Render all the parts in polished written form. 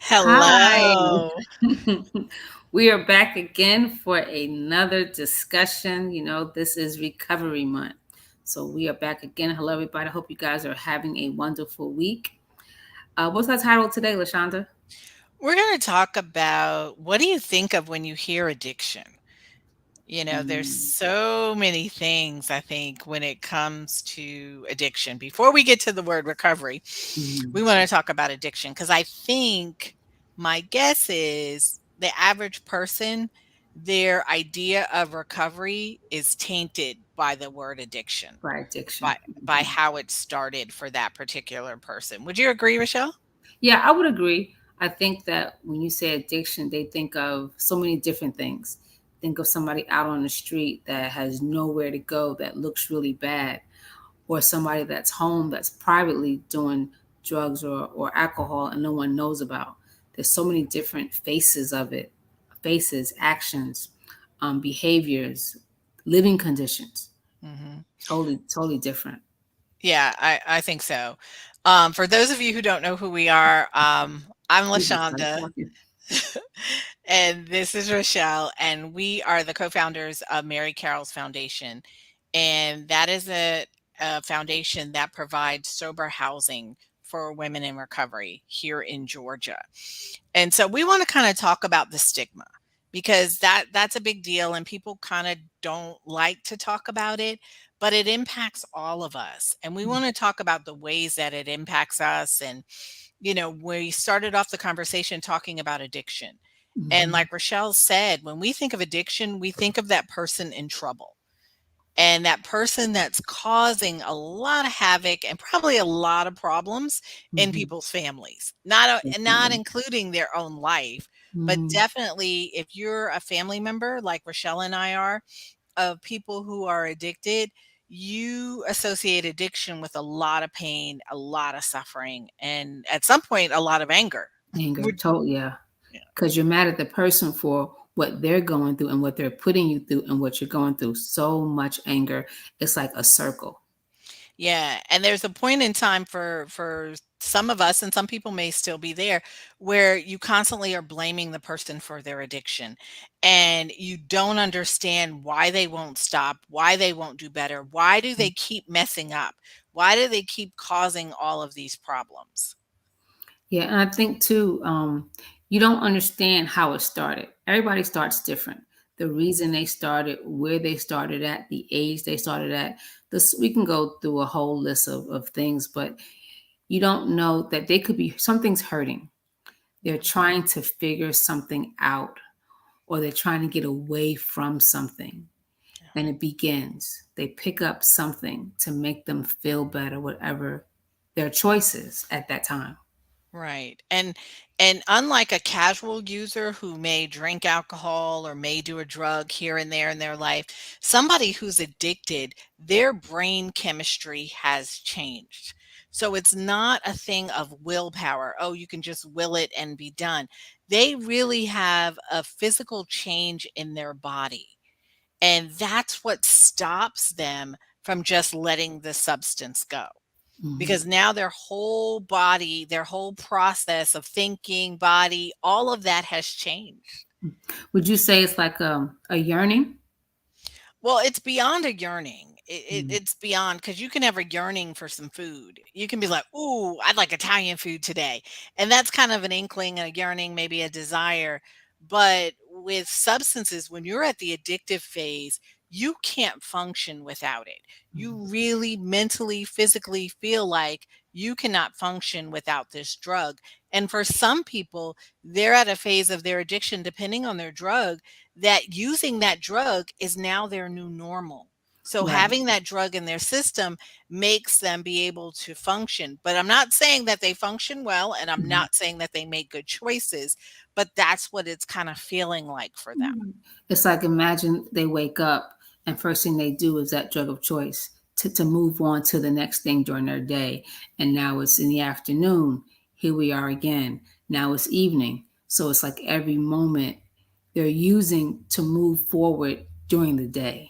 Hi. Hello. We are back again for another discussion. This is Recovery Month. So we are back again. Hello, everybody. I hope you guys are having a wonderful week. What's our title today, LaShonda? We're going to talk about what do you think of when you hear addiction? There's Mm, so many things I think when it comes to addiction. Before we get to the word recovery, mhm. we want to talk about addiction because I think my guess is the average person, their idea of recovery is tainted by the word addiction, By by addiction. by Mhm. how it started for that particular person. Would you agree, Rochelle? Yeah, I would agree. I think that when you say addiction, they think of so many different things. Think of somebody out on the street that has nowhere to go, that looks really bad, or somebody that's home that's privately doing drugs or alcohol and no one knows about. There's so many different faces of it, faces, actions, behaviors, living conditions. Mhm. Totally different. Yeah, I think so. For those of you who don't know who we are, I'm We just started LaShonda, talking. and this is Rochelle, and we are the co-founders of Mary Carroll's Foundation, and that is a foundation that provides sober housing for women in recovery here in Georgia. And so we want to kind of talk about the stigma because that's a big deal and people kind of don't like to talk about it, but it impacts all of us. And we want to talk about the ways that it impacts us. And we started off the conversation talking about addiction. And Mhm. like Rochelle said, when we think of addiction, we think of that person in trouble and that person that's causing a lot of havoc and probably a lot of problems in Mhm. people's families, not Definitely. including their own life, but Mhm. definitely if you're a family member like Rochelle and I are of people who are addicted, you associate addiction with a lot of pain, a lot of suffering, and at some point a lot of anger. Anger. Would- Totally, yeah. yeah. Because you're mad at the person for what they're going through and what they're putting you through and what you're going through. So much anger. It's like a circle. Yeah, and there's a point in time for some of us, and some people may still be there, where you constantly are blaming the person for their addiction, and you don't understand why they won't stop, why they won't do better, why do they keep messing up? Why do they keep causing all of these problems? Yeah, and I think too, you don't understand how it started. Everybody starts different. The reason they started, where they started at, the age they started at. This we can go through a whole list of things, but you don't know that they could be something's hurting. They're trying to figure something out, or they're trying to get away from something. And it begins. They pick up something to make them feel better, whatever their choices at that time. Right. And unlike a casual user who may drink alcohol or may do a drug here and there in their life, somebody who's addicted, their brain chemistry has changed. So it's not a thing of willpower. Oh, you can just will it and be done. They really have a physical change in their body. And that's what stops them from just letting the substance go Mhm. because now their whole body, their whole process of thinking, body, all of that has changed. Would you say it's like a yearning? Well, it's beyond a yearning. Mm. It's beyond because you can have a yearning for some food. You can be like, "Ooh, I'd like Italian food today," and that's kind of an inkling, a yearning, maybe a desire. But with substances, when you're at the addictive phase, you can't function without it. You Mhm. really mentally, physically feel like you cannot function without this drug. And for some people, they're at a phase of their addiction, depending on their drug, that using that drug is now their new normal. So Right. having that drug in their system makes them be able to function. But I'm not saying that they function well, and I'm Mhm. not saying that they make good choices, but that's what it's kind of feeling like for them. Mhm. It's like imagine they wake up and first thing they do is that drug of choice to move on to the next thing during their day. And now it's in the afternoon. Here we are again. Now it's evening. So it's like every moment they're using to move forward during the day.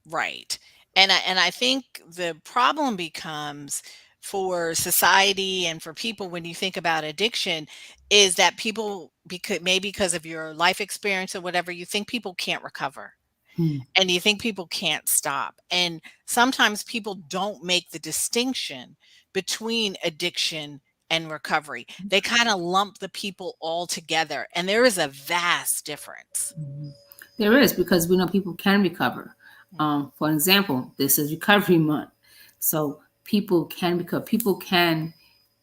Right. And I think the problem becomes for society and for people when you think about addiction is that people, because maybe because of your life experience or whatever, you think people can't recover Mm. and you think people can't stop. And sometimes people don't make the distinction between addiction and recovery. They kind of lump the people all together, and there is a vast difference. Mhm. There is, because we know people can recover. For example, this is Recovery Month, so people can recover. People can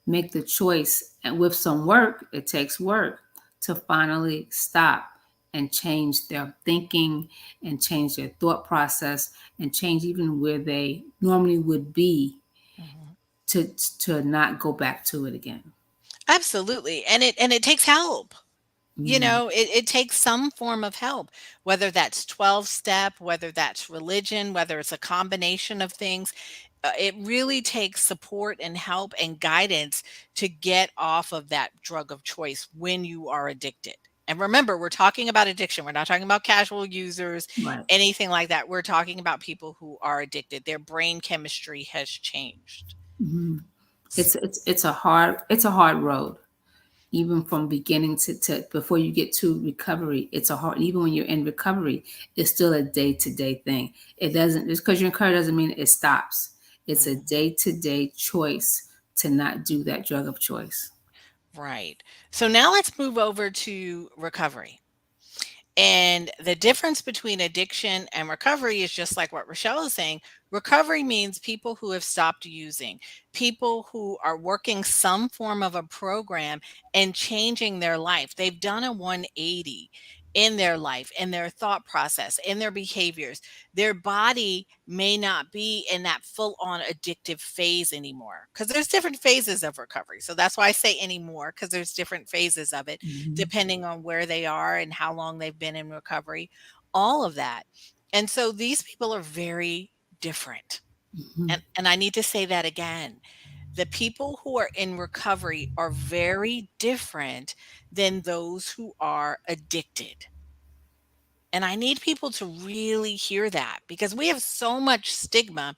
make the choice, and with some work, it takes work to finally stop and change their thinking and change their thought process and change even where they normally would be Mhm. to not go back to it again. Absolutely. And it takes help. You Mm, know, it takes some form of help, whether that's 12 step, whether that's religion, whether it's a combination of things. It really takes support and help and guidance to get off of that drug of choice when you are addicted. And remember, we're talking about addiction. We're not talking about casual users, right. anything like that. We're talking about people who are addicted. Their brain chemistry has changed. Mhm. It's a hard road, even from beginning to before you get to recovery. It's a hard, even when you're in recovery, it's still a day-to-day thing. It doesn't, just because you're in recovery doesn't mean it stops. It's a Mhm. day-to-day choice to not do that drug of choice. Right. So now let's move over to recovery. And the difference between addiction and recovery is just like what Rochelle is saying. Recovery means people who have stopped using, people who are working some form of a program and changing their life. They've done a 180 in their life, in their thought process, in their behaviors. Their body may not be in that full on addictive phase anymore because there's different phases of recovery. So that's why I say anymore, because there's different phases of it Mhm. depending on where they are and how long they've been in recovery, all of that. And so these people are very different. Mhm. And I need to say that again. The people who are in recovery are very different than those who are addicted. And I need people to really hear that because we have so much stigma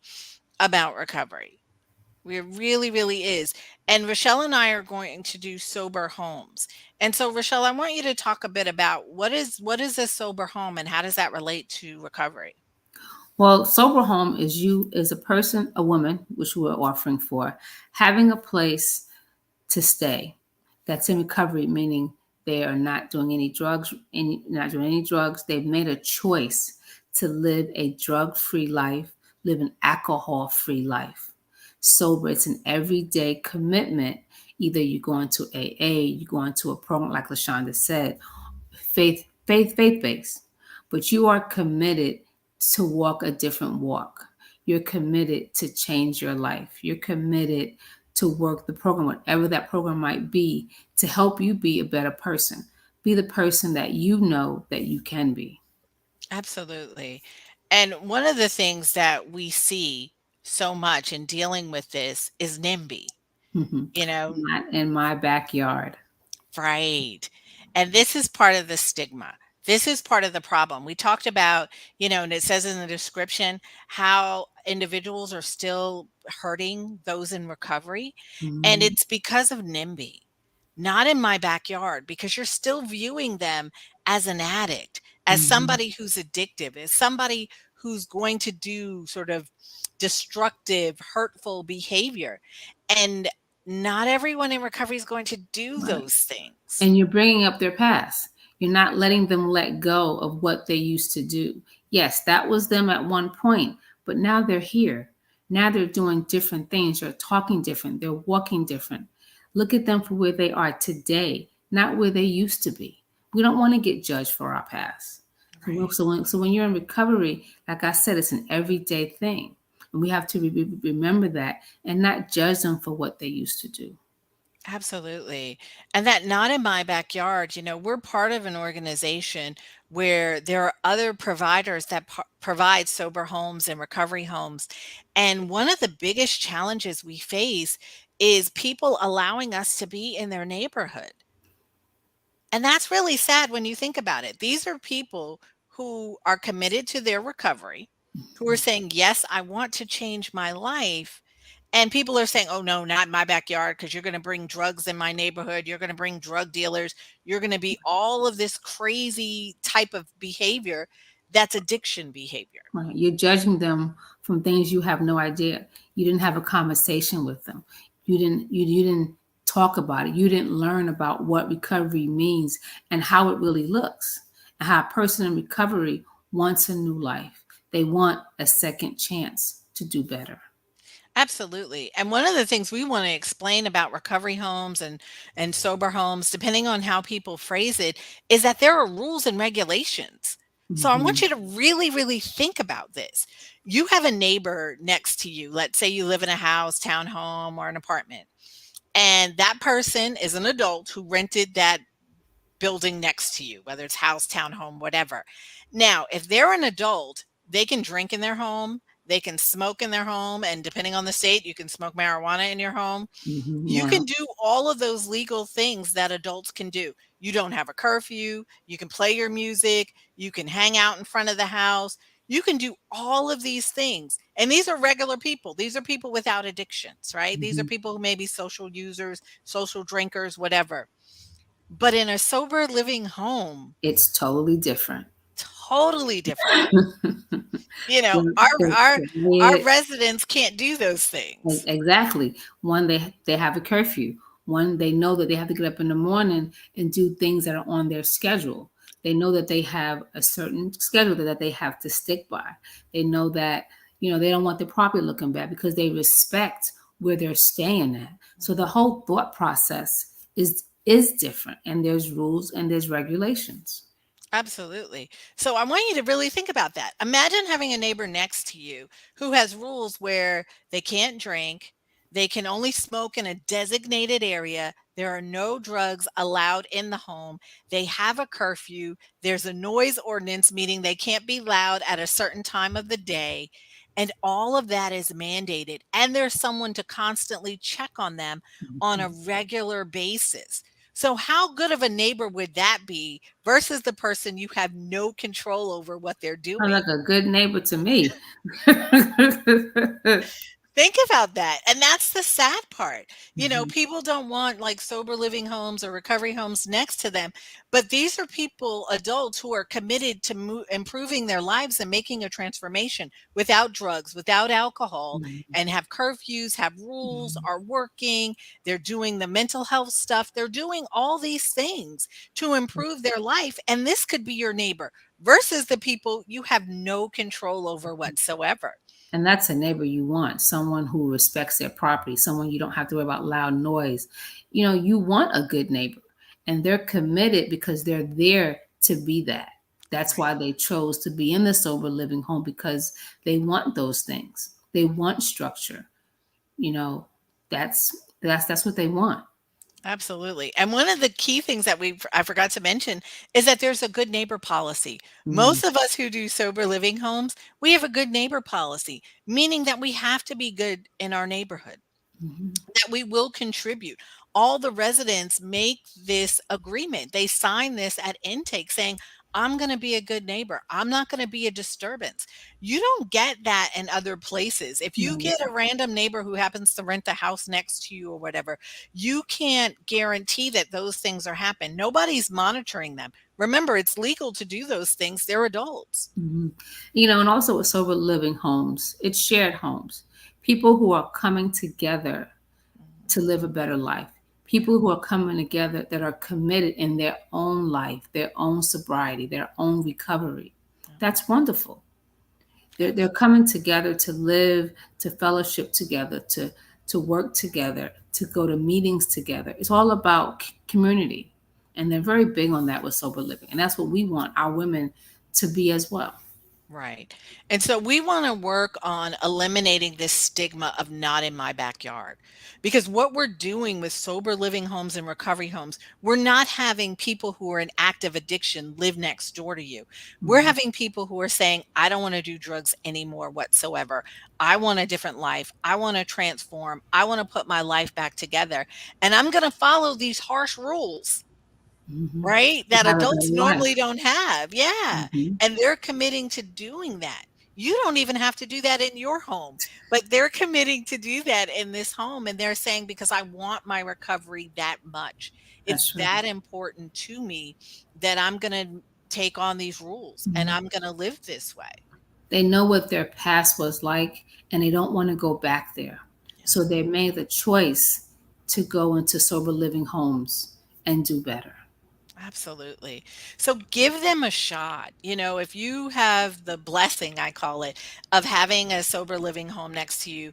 about recovery. We really, really is. And Rochelle and I are going to do sober homes. And so, Rochelle, I want you to talk a bit about what is a sober home and how does that relate to recovery? Well, sober home is you as a person, a woman, which we're offering for, having a place to stay that's in recovery, meaning they are not doing any drugs, not doing any drugs. They've made a choice to live a drug-free life, live an alcohol-free life. Sober, it's an everyday commitment. Either you go into AA, you go into a program like LaShonda said, faith based, but you are committed to walk a different walk. You're committed to change your life. You're committed to work the program, whatever that program might be, to help you be a better person. Be the person that you know that you can be. Absolutely. And one of the things that we see so much in dealing with this is NIMBY. Mhm. You know, Not in my backyard. right. And this is part of the stigma. This is part of the problem. We talked about, and it says in the description how individuals are still hurting those in recovery. And Mhm. it's because of NIMBY, not in my backyard, because you're still viewing them as an addict, as Mhm. somebody who's addictive, as somebody who's going to do sort of destructive, hurtful behavior. And not everyone in recovery is going to do Right. those things. And you're bringing up their past. You're not letting them let go of what they used to do. Yes, that was them at one point, but now they're here. Now they're doing different things. They're talking different. They're walking different. Look at them for where they are today, not where they used to be. We don't want to get judged for our past. Right. So when you're in recovery, like I said, it's an everyday thing. And we have to remember that and not judge them for what they used to do. Absolutely. And that not in my backyard, we're part of an organization where there are other providers that provide sober homes and recovery homes. And one of the biggest challenges we face is people allowing us to be in their neighborhood. And that's really sad when you think about it. These are people who are committed to their recovery, who are saying, "Yes, I want to change my life." And people are saying, "Oh, no, not in my backyard because you're gonna bring drugs in my neighborhood. You're gonna bring drug dealers. You're gonna be all of this crazy type of behavior that's addiction behavior." Right. You're judging them from things you have no idea. You didn't have a conversation with them. You didn't talk about it. You didn't learn about what recovery means and how it really looks. And how a person in recovery wants a new life. They want a second chance to do better. Absolutely. And one of the things we want to explain about recovery homes and sober homes, depending on how people phrase it, is that there are rules and regulations. So I want Mhm. you to really, really think about this. You have a neighbor next to you. Let's say you live in a house, townhome, or an apartment, and that person is an adult who rented that building next to you, whether it's house, townhome, whatever. Now, if they're an adult, they can drink in their home, they can smoke in their home, and depending on the state, you can smoke marijuana in your home. Mhm. You Yeah. can do all of those legal things that adults can do. You don't have a curfew, you can play your music, you can hang out in front of the house. You can do all of these things. And these are regular people. These are people without addictions, right? These are Mhm. people who may be social users, social drinkers, whatever. But in a sober living home, It's totally different. totally different. You know, The our the our the way our it residents can't do those things. exactly. One, they have a curfew. One, they know that they have to get up in the morning and do things that are on their schedule. They know that they have a certain schedule that they have to stick by. They know that, they don't want their property looking bad because they respect where they're staying at. So the whole thought process is different, and there's rules and there's regulations. Absolutely. So I want you to really think about that. Imagine having a neighbor next to you who has rules where they can't drink, they can only smoke in a designated area, there are no drugs allowed in the home, they have a curfew, there's a noise ordinance, meaning they can't be loud at a certain time of the day. And all of that is mandated. And there's someone to constantly check on them on a Mhm. regular basis. So, how good of a neighbor would that be versus the person you have no control over what they're Sounds doing? like a good neighbor to me. Think about that. And that's the sad part. Mhm. People don't want like sober living homes or recovery homes next to them. But these are people, adults who are committed to improving their lives and making a transformation without drugs, without alcohol, Mhm. and have curfews, have rules, Mhm. are working. They're doing the mental health stuff. They're doing all these things to improve their life. And this could be your neighbor versus the people you have no control over whatsoever. And that's a neighbor you want, someone who respects their property, someone you don't have to worry about loud noise. You want a good neighbor, and they're committed because they're there to be that. That's Right. why they chose to be in the sober living home, because they want those things. They want structure. You know, that's what they want. Absolutely. And one of the key things that I forgot to mention is that there's a good neighbor policy. Mhm. Most of us who do sober living homes, we have a good neighbor policy, meaning that we have to be good in our neighborhood, Mhm. that we will contribute. All the residents make this agreement. They sign this at intake saying, I'm going to be a good neighbor. I'm not going to be a disturbance. You don't get that in other places. If you No, you get a don't. random neighbor who happens to rent the house next to you or whatever, you can't guarantee that those things are happening. Nobody's monitoring them. Remember, it's legal to do those things. They're adults. Mhm. And also with sober living homes, it's shared homes. People who are coming together Mhm. to live a better life. Yeah. People who are coming together that are committed in their own life, their own sobriety, their own recovery. Yeah. That's wonderful. They're Absolutely. coming together to live, to fellowship together, to work together, to go to meetings together. It's all about community. And they're very big on that with sober living. And that's what we want our women to be as well. Right. And so we want to work on eliminating this stigma of not in my backyard. Because what we're doing with sober living homes and recovery homes, we're not having people who are in active addiction live next door to you. We're Mhm. having people who are saying, I don't want to do drugs anymore whatsoever. I want a different life. I want to transform. I want to put my life back together. And I'm going to follow these harsh rules, Mhm. right? To That have a adults better life. normally don't have. Yeah. Mhm. And they're committing to doing that. You don't even have to do that in your home, but they're committing to do that in this home, and they're saying, "Because I want my recovery that much. It's That's right. that important to me that I'm gonna take on these rules, and Mhm. I'm gonna live this way." They know what their past was like and they don't want to go back there. Yeah. So they made the choice to go into sober living homes and do better. Absolutely. So give them a shot. If you have the blessing, I call it, of having a sober living home next to you,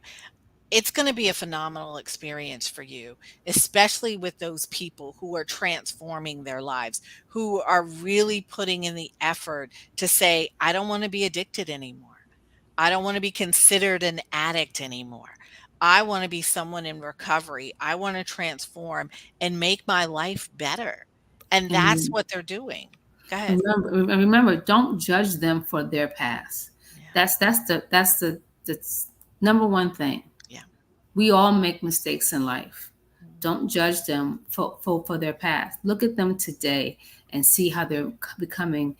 it's going to be a phenomenal experience for you, especially with those people who are transforming their lives, who are really putting in the effort to say, I don't want to be addicted anymore. I don't want to be considered an addict anymore. I want to be someone in recovery. I want to transform and make my life better. And that's And what they're doing. Go ahead. remember, don't judge them for their past. Yeah. That's the number one thing. Yeah. We all make mistakes in life. Mm. Don't judge them for their past. Look at them today and see how they're becoming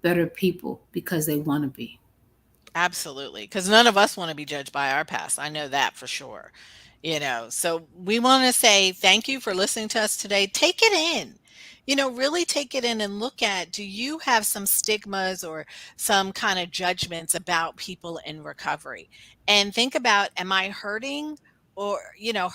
better people because they want to be. Absolutely, because none of us wanna be judged by our past, I know that for sure, so we wanna say thank you for listening to us today. Take it in, really take it in and look at, do you have some stigmas or some kinda judgments about people in recovery? And think about, am I hurting or,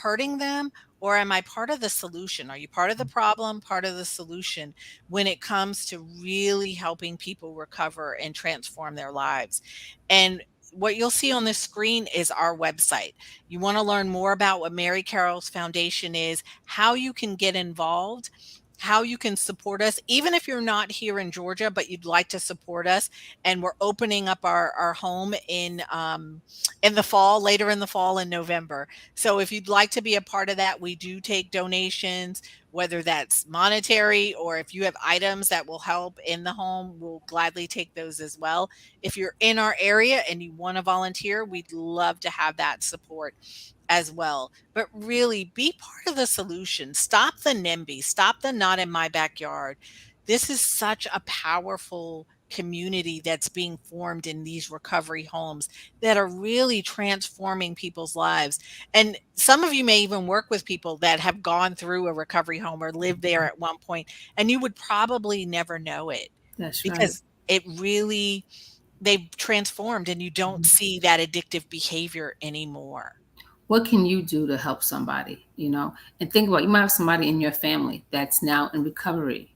hurting them, or am I part of the solution? Are you part of the problem, part of the solution when it comes to really helping people recover and transform their lives? And what you'll see on the screen is our website. You want to learn more about what Mary Carroll's Foundation is, how you can get involved, how you can support us, even if you're not here in Georgia, but you'd like to support us. And we're opening up our home in the fall, later in the fall in November. So if you'd like to be a part of that, we do take donations, whether that's monetary or if you have items that will help in the home, we'll gladly take those as well. If you're in our area and you want to volunteer, we'd love to have that support as well. But really be part of the solution. Stop the NIMBY, stop the not in my backyard. This is such a powerful community that's being formed in these recovery homes that are really transforming people's lives. And some of you may even work with people that have gone through a recovery home or lived there at one point, and you would probably never know it That's right. because it really they've transformed and you don't see that addictive behavior anymore. What can you do to help somebody, and think about, you might have somebody in your family that's now in recovery.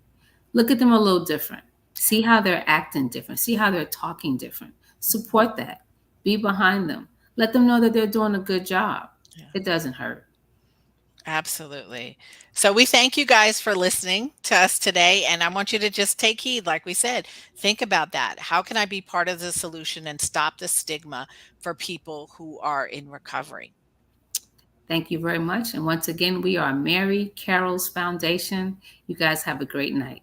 Look at them a little different, see how they're acting different, see how they're talking different. Support that, be behind them, let them know that they're doing a good job. Yeah, It doesn't hurt. absolutely. So we thank you guys for listening to us today. And I want you to just take heed, like we said, think about that. How can I be part of the solution and stop the stigma for people who are in recovery? Thank you very much, and once again, we are Mary Carroll's Foundation. You guys have a great night.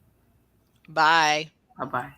Bye. Bye bye.